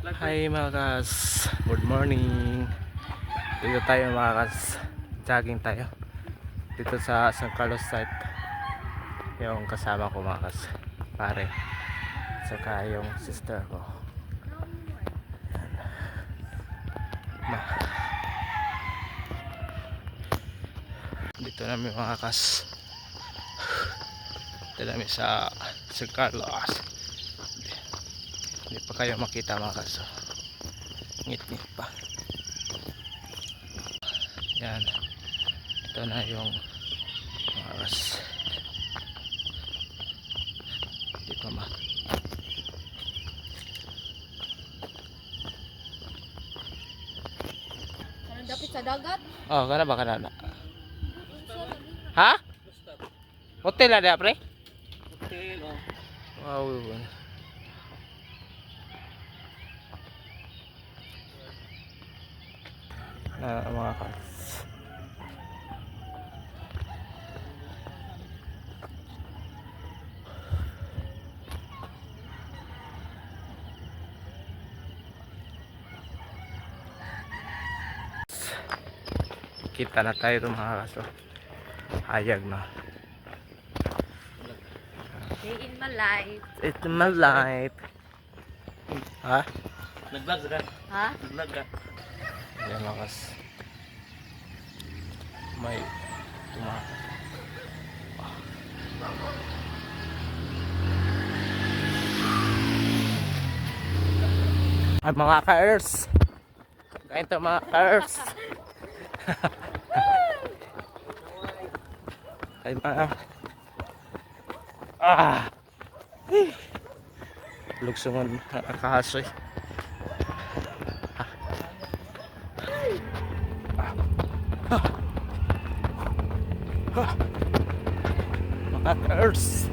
Hi mga kas, good morning. Dito tayo mga kas, jogging tayo dito sa San Carlos site. Yung kasama ko mga kas, pare, saka yung sister ko. Ma. Dito namin mga kas, dito namin sa San Carlos. Hindi pa kayo makita mga kas, ngit-ngit pa. Yan, ito na yung mga kas. Hindi pa ma. Anong dapit sa dagat? Oh, kana ba kana na? Ha? Hotel ada pre? Hotel, oh. Wow. Na mga kas. Kita na tayo itong mga kaso. Hayag na. Day in my life. It's my life. Ha? Nag-vlog ka? Ha? Nag-vlog ka? Yan mga kas. May tumakas. Ay mga ka-earth. Kain to mga ka-earth. Ay mga lugsungan kahasoy. Mga ka-earth.